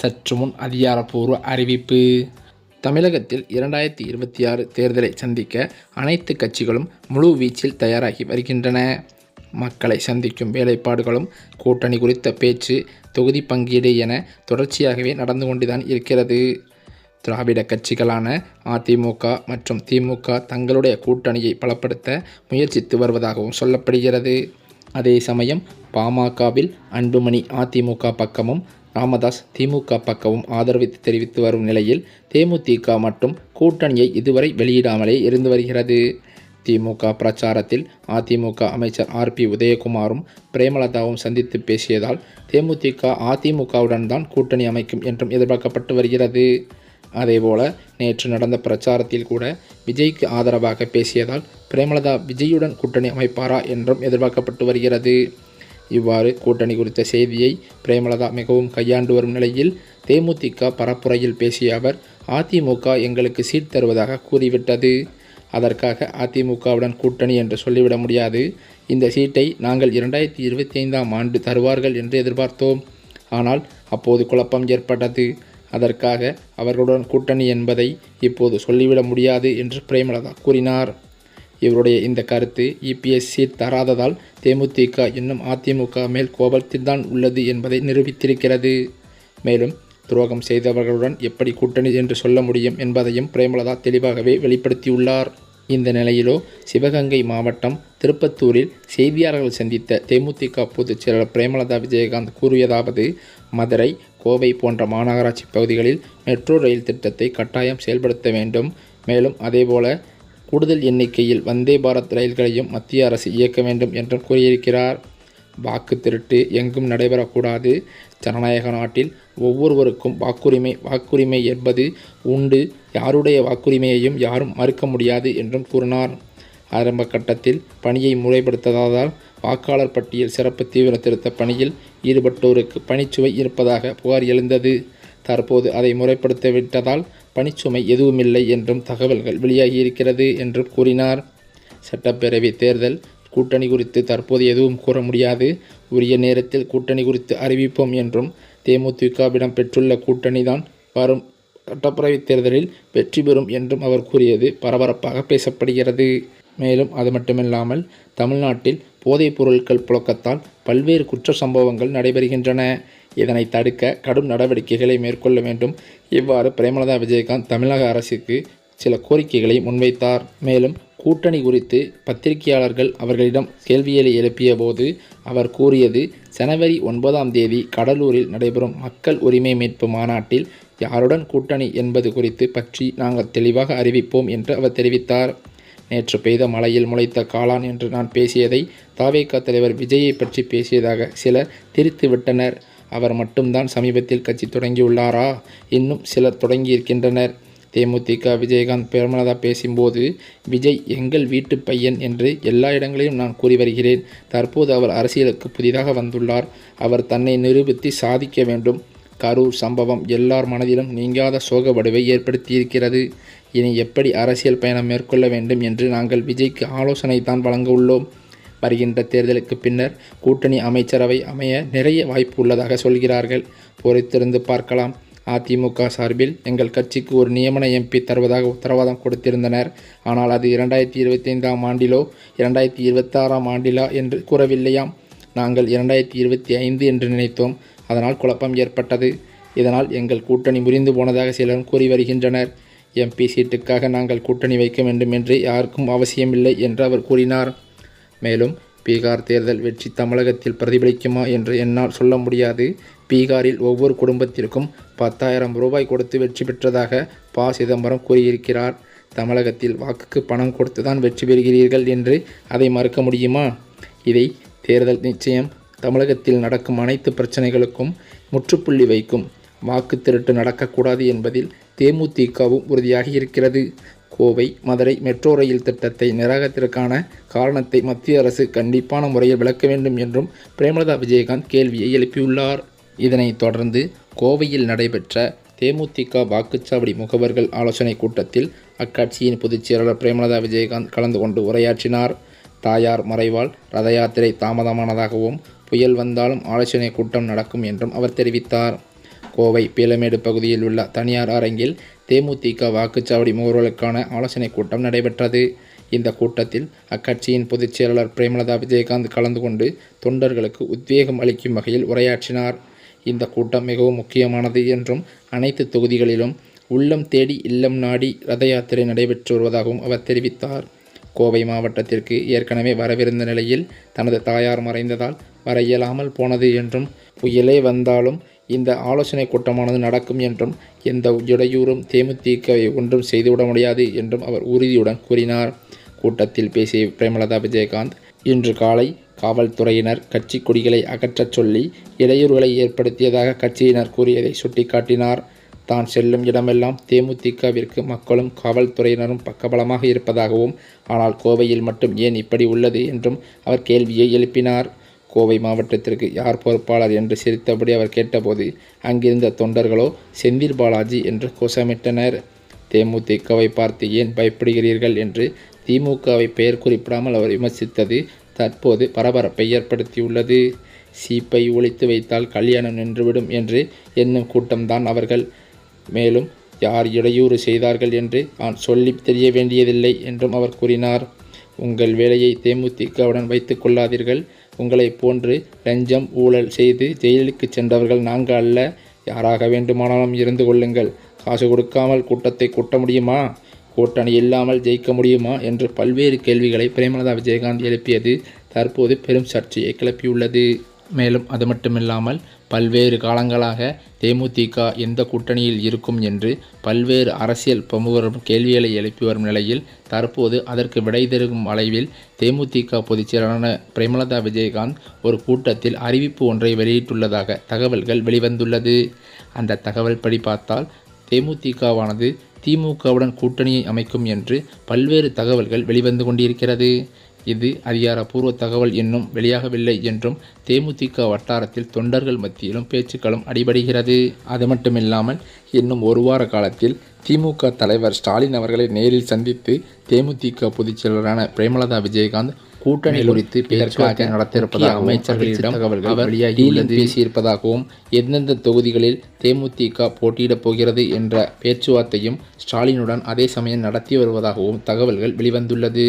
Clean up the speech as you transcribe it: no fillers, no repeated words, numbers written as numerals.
சற்று முன் அதிகாரப்பூர்வ அறிவிப்பு. தமிழகத்தில் 2026 தேர்தலை சந்திக்க அனைத்து கட்சிகளும் முழு வீச்சில் தயாராகி வருகின்றன. மக்களை சந்திக்கும் வேலைப்பாடுகளும் கூட்டணி குறித்த பேச்சு, தொகுதி பங்கீடு என தொடர்ச்சியாகவே நடந்து கொண்டுதான் இருக்கிறது. திராவிட கட்சிகளான அதிமுக மற்றும் திமுக தங்களுடைய கூட்டணியை பலப்படுத்த முயற்சித்து வருவதாகவும் சொல்லப்படுகிறது. அதே சமயம் பாமகவில் அன்புமணி அதிமுக பக்கமும் ராமதாஸ் திமுக பக்கமும் ஆதரவு தெரிவித்து வரும் நிலையில் தேமுதிக மட்டும் கூட்டணியை இதுவரை வெளியிடாமலே இருந்து வருகிறது. திமுக பிரச்சாரத்தில் அதிமுக அமைச்சர் RP உதயகுமாரும் பிரேமலதாவும் சந்தித்து பேசியதால் தேமுதிக அதிமுகவுடன் தான் கூட்டணி அமைக்கும் என்றும் எதிர்பார்க்கப்பட்டு வருகிறது. அதேபோல நேற்று நடந்த பிரச்சாரத்தில் கூட விஜய்க்கு ஆதரவாக பேசியதால் பிரேமலதா விஜயுடன் கூட்டணி அமைப்பாரா என்றும் எதிர்பார்க்கப்பட்டு வருகிறது. இவ்வாறு கூட்டணி குறித்த செய்தியை பிரேமலதா மிகவும் கையாண்டு வரும் நிலையில் தேமுதிக பரப்புரையில் பேசிய அவர், அதிமுக எங்களுக்கு சீட் தருவதாக கூறிவிட்டது. அதற்காக அதிமுகவுடன் கூட்டணி என்று சொல்லிவிட முடியாது. இந்த சீட்டை நாங்கள் 2025ஆம் ஆண்டு தருவார்கள் என்று எதிர்பார்த்தோம். ஆனால் அப்போது குழப்பம் ஏற்பட்டது. அதற்காக அவர்களுடன் கூட்டணி என்பதை இப்போது சொல்லிவிட முடியாது என்று பிரேமலதா கூறினார். இவருடைய இந்த கருத்து EPS சீட் தராததால் தேமுதிக இன்னும் அதிமுக மேல் கோபத்தில்தான் உள்ளது என்பதை நிரூபித்திருக்கிறது. மேலும் துரோகம் செய்தவர்களுடன் எப்படி கூட்டணி என்று சொல்ல முடியும் என்பதையும் பிரேமலதா தெளிவாகவே வெளிப்படுத்தியுள்ளார். இந்த நிலையிலோ சிவகங்கை மாவட்டம் திருப்பத்தூரில் செய்தியாளர்கள் சந்தித்த தேமுதிக பொதுச் செயலாளர் பிரேமலதா விஜயகாந்த் கூறியதாவது, மதுரை, கோவை போன்ற மாநகராட்சி பகுதிகளில் மெட்ரோ ரயில் திட்டத்தை கட்டாயம் செயல்படுத்த வேண்டும். மேலும் அதேபோல கூடுதல் எண்ணிக்கையில் வந்தே பாரத் ரயில்களையும் மத்திய அரசு இயக்க வேண்டும் என்றும் கூறியிருக்கிறார். வாக்கு திருட்டு எங்கும் நடைபெறக்கூடாது. ஜனநாயக நாட்டில் ஒவ்வொருவருக்கும் வாக்குரிமை என்பது உண்டு. யாருடைய வாக்குரிமையையும் யாரும் மறுக்க முடியாது என்றும் கூறினார். ஆரம்ப கட்டத்தில் பணியை முறைப்படுத்தாததால் வாக்காளர் பட்டியல் சிறப்பு தீவிர திருத்த பணியில் ஈடுபட்டோருக்கு பணிச்சுமை இருப்பதாக புகார் எழுந்தது. தற்போது அதை முறைப்படுத்திவிட்டதால் பணிச்சுமை எதுவுமில்லை என்றும் தகவல்கள் வெளியாகியிருக்கிறது என்றும் கூறினார். சட்டப்பேரவை தேர்தல் கூட்டணி குறித்து தற்போது எதுவும் கூற முடியாது. உரிய நேரத்தில் கூட்டணி குறித்து அறிவிப்போம் என்றும் தேமுதிகவிடம் பெற்றுள்ள கூட்டணி தான் வரும் சட்டப்பேரவை தேர்தலில் வெற்றி பெறும் என்றும் அவர் கூறியது பரபரப்பாக பேசப்படுகிறது. மேலும் அது மட்டுமில்லாமல் தமிழ்நாட்டில் போதைப் பொருட்கள் புழக்கத்தால் பல்வேறு குற்ற சம்பவங்கள் நடைபெறுகின்றன. இதனை தடுக்க கடும் நடவடிக்கைகளை மேற்கொள்ள வேண்டும். இவ்வாறு பிரேமலதா விஜயகாந்த் தமிழக அரசுக்கு சில கோரிக்கைகளை முன்வைத்தார். மேலும் கூட்டணி குறித்து பத்திரிகையாளர்கள் அவர்களிடம் கேள்விகளை எழுப்பிய போது அவர் கூறியது, ஜனவரி 9ஆம் தேதி கடலூரில் நடைபெறும் மக்கள் உரிமை மீட்பு மாநாட்டில் யாருடன் கூட்டணி என்பது குறித்து பற்றி நாங்கள் தெளிவாக அறிவிப்போம் என்று அவர் தெரிவித்தார். நேற்று பெய்த மழையில் முளைத்த காளான் என்று நான் பேசியதை தவேக தலைவர் விஜயை பற்றி பேசியதாக சிலர் திரித்துவிட்டனர். அவர் மட்டும்தான் சமீபத்தில் கட்சி தொடங்கியுள்ளாரா? இன்னும் சிலர் தொடங்கியிருக்கின்றனர். தேமுதிக விஜயகாந்த் பிரேமலதா பேசும்போது, விஜய் எங்கள் வீட்டு பையன் என்று எல்லா இடங்களிலும் நான் கூறி வருகிறேன். தற்போது அவர் அரசியலுக்கு புதிதாக வந்துள்ளார். அவர் தன்னை நிரூபித்து சாதிக்க வேண்டும். கரூர் சம்பவம் எல்லார் மனதிலும் நீங்காத சோகவடுவை ஏற்படுத்தியிருக்கிறது. இனி எப்படி அரசியல் பயணம் மேற்கொள்ள வேண்டும் என்று நாங்கள் விஜய்க்கு ஆலோசனை தான் வழங்க உள்ளோம். வருகின்ற தேர்தலுக்கு பின்னர் கூட்டணி அமைச்சரவை அமைய நிறைய வாய்ப்பு உள்ளதாக சொல்கிறார்கள். பொறுத்திருந்து பார்க்கலாம். அதிமுக சார்பில் எங்கள் கட்சிக்கு ஒரு நியமன MP தருவதாக உத்தரவாதம் கொடுத்திருந்தனர். ஆனால் அது 2025ஆம் ஆண்டிலோ 2026ஆம் ஆண்டிலா என்று கூறவில்லையாம். நாங்கள் 2025 என்று நினைத்தோம். அதனால் குழப்பம் ஏற்பட்டது. இதனால் எங்கள் கூட்டணி முறிந்து போனதாக சிலரும் கூறி வருகின்றனர். MP சீட்டுக்காக நாங்கள் கூட்டணி வைக்க வேண்டும் என்று யாருக்கும் அவசியமில்லை என்று அவர் கூறினார். மேலும் பீகார் தேர்தல் வெற்றி தமிழகத்தில் பிரதிபலிக்குமா என்று என்னால் சொல்ல முடியாது. பீகாரில் ஒவ்வொரு குடும்பத்திற்கும் 10,000 ரூபாய் கொடுத்து வெற்றி பெற்றதாக ப. சிதம்பரம் கூறியிருக்கிறார். தமிழகத்தில் வாக்குக்கு பணம் கொடுத்துதான் வெற்றி பெறுகிறீர்கள் என்று அதை மறுக்க முடியுமா? இதை தேர்தல் நிச்சயம் தமிழகத்தில் நடக்கும் அனைத்து பிரச்சனைகளுக்கும் முற்றுப்புள்ளி வைக்கும். வாக்கு திருட்டு நடக்கக்கூடாது என்பதில் தேமுதிகவும் உறுதியாக இருக்கிறது. கோவை, மதுரை மெட்ரோ ரயில் திட்டத்தை நிராகரித்ததற்கான காரணத்தை மத்திய அரசு கண்டிப்பான முறையில் விளக்க வேண்டும் என்றும் பிரேமலதா விஜயகாந்த் கேள்வியை எழுப்பியுள்ளார். இதனைத் தொடர்ந்து கோவையில் நடைபெற்ற தேமுதிக வாக்குச்சாவடி முகவர்கள் ஆலோசனை கூட்டத்தில் அக்கட்சியின் பொதுச் செயலாளர் பிரேமலதா விஜயகாந்த் கலந்து கொண்டு உரையாற்றினார். தாயார் மறைவால் ரத யாத்திரை தாமதமானதாகவும் புயல் வந்தாலும் ஆலோசனை கூட்டம் நடக்கும் என்றும் அவர் தெரிவித்தார். கோவை பீளமேடு பகுதியில் உள்ள தனியார் அரங்கில் தேமுதிக வாக்குச்சாவடி முகவர்களுக்கான ஆலோசனைக் கூட்டம் நடைபெற்றது. இந்த கூட்டத்தில் அக்கட்சியின் பொதுச் செயலாளர் பிரேமலதா விஜயகாந்த் கலந்து கொண்டு தொண்டர்களுக்கு உத்வேகம் அளிக்கும் வகையில் உரையாற்றினார். இந்த கூட்டம் மிகவும் முக்கியமானது என்றும் அனைத்து தொகுதிகளிலும் உள்ளம் தேடி இல்லம் நாடி ரத யாத்திரை நடைபெற்று வருவதாகவும் அவர் தெரிவித்தார். கோவை மாவட்டத்திற்கு ஏற்கனவே வரவிருந்த நிலையில் தனது தாயார் மறைந்ததால் வர இயலாமல் போனது என்றும் புயலே வந்தாலும் இந்த ஆலோசனை கூட்டமானது நடக்கும் என்றும் எந்த இடையூறும் தேமுதிகவை ஒன்றும் செய்துவிட முடியாது என்றும் அவர் உறுதியுடன் கூறினார். கூட்டத்தில் பேசிய பிரேமலதா விஜயகாந்த் இன்று காலை காவல்துறையினர் கட்சி கொடிகளை அகற்றச் சொல்லி இடையூறுகளை ஏற்படுத்தியதாக கட்சியினர் கூறியதை சுட்டிக்காட்டினார். தான் செல்லும் இடமெல்லாம் தேமுதிகவிற்கு மக்களும் காவல்துறையினரும் பக்கபலமாக இருப்பதாகவும், ஆனால் கோவையில் மட்டும் ஏன் இப்படி உள்ளது என்றும் அவர் கேள்வியை எழுப்பினார். கோவை மாவட்டத்திற்கு யார் பொறுப்பாளர் என்று சிரித்தபடி அவர் கேட்டபோது அங்கிருந்த தொண்டர்களோ செந்தில் பாலாஜி என்று கோஷமிட்டனர். தேமுதிகவை பார்த்து ஏன் பயப்படுகிறீர்கள் என்று திமுகவை பெயர் குறிப்பிடாமல் அவர் விமர்சித்தது தற்போது பரபரப்பை ஏற்படுத்தியுள்ளது. சீப்பை ஒழித்து வைத்தால் கல்யாணம் நின்றுவிடும் என்று எண்ணும் கூட்டம்தான் அவர்கள். மேலும் யார் இடையூறு செய்தார்கள் என்று நான் சொல்லி தெரிய வேண்டியதில்லை என்றும் அவர் கூறினார். உங்கள் வேலையை தேமுதிகவுடன் வைத்துக் கொள்ளாதீர்கள். உங்களை போன்று லஞ்சம் ஊழல் செய்து ஜெயிலுக்கு சென்றவர்கள் நாங்கள் அல்ல. யாராக வேண்டுமானாலும் இருந்து கொள்ளுங்கள். காசு கொடுக்காமல் கூட்டத்தை கூட்ட முடியுமா? கூட்டணி இல்லாமல் ஜெயிக்க முடியுமா என்று பல்வேறு கேள்விகளை பிரேமலதா விஜயகாந்த் எழுப்பியது தற்போது பெரும் சர்ச்சையை கிளப்பியுள்ளது. மேலும் அது மட்டுமில்லாமல் பல்வேறு காலங்களாக தேமுதிக எந்த கூட்டணியில் இருக்கும் என்று பல்வேறு அரசியல் பிரமுகரும் கேள்விகளை எழுப்பி வரும் நிலையில் தற்போது அதற்கு விடை தரும் அளவில் தேமுதிக பொதுச் செயலாளரான பிரேமலதா விஜயகாந்த் ஒரு கூட்டத்தில் அறிவிப்பு ஒன்றை வெளியிட்டுள்ளதாக தகவல்கள் வெளிவந்துள்ளது. அந்த தகவல் படி பார்த்தால் தேமுதிகவானது திமுகவுடன் கூட்டணியை அமைக்கும் என்று பல்வேறு தகவல்கள் வெளிவந்து கொண்டிருக்கிறது. இது அதிகாரப்பூர்வ தகவல் இன்னும் வெளியாகவில்லை என்றும் தேமுதிக வட்டாரத்தில் தொண்டர்கள் மத்தியிலும் பேச்சுக்களும் அடிபடுகிறது. அது மட்டுமில்லாமல் இன்னும் ஒரு வார காலத்தில் திமுக தலைவர் ஸ்டாலின் அவர்களை நேரில் சந்தித்து தேமுதிக பொதுச் செயலரான பிரேமலதா விஜயகாந்த் கூட்டணி குறித்து பேச்சுவார்த்தை நடத்தியிருப்பதாக அமைச்சர்களிடம் தகவல்கள் வெளியாகியுள்ளது. பேசியிருப்பதாகவும் எந்தெந்த தொகுதிகளில் தேமுதிக போட்டியிடப் போகிறது என்ற பேச்சுவார்த்தையும் ஸ்டாலினுடன் அதே சமயம் நடத்தி வருவதாகவும் தகவல்கள் வெளிவந்துள்ளது.